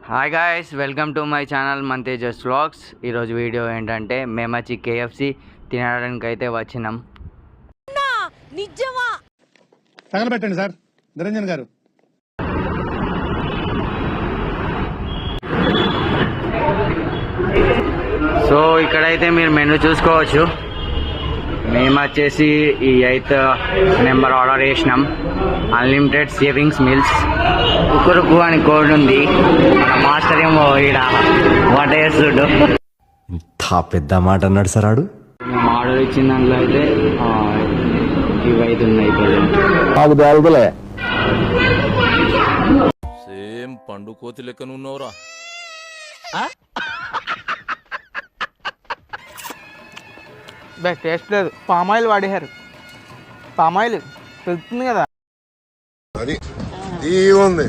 Hi guys, welcome to my channel మంతేజస్ vlogs. ఈరోజు video ఏంటంటే మేము వచ్చి కేఎఫ్సి తినడానికి అయితే వచ్చినాం. నిజమా తగలబెట్టండి సార్ నిరంజన్ గారు. సో ఇక్కడైతే మీరు మెనూ చూసుకోవచ్చు. మేము వచ్చేసి ఈ 8th నెంబర్ ఆర్డర్ చేసినాం. Unlimited savings meals. కుక్కురుకు అని కోడ్ ఉంది. మన మాస్టర్ ఏమో ఈడ వంట చేస్తుడు. ఇంత పెద్ద మాట అన్నాడు సార్ ఆడు. మేము ఆర్డర్ ఇచ్చిన దాంట్లో అయితే ఇవైతే ఉన్నాయి. సేమ్ పండు కోతి లెక్కన ఉన్నవరా. టేస్ట్ లేదు. పామాయిల్ వాడేశారు. పామాయిల్ తెలుస్తుంది కదా. అది ఉంది.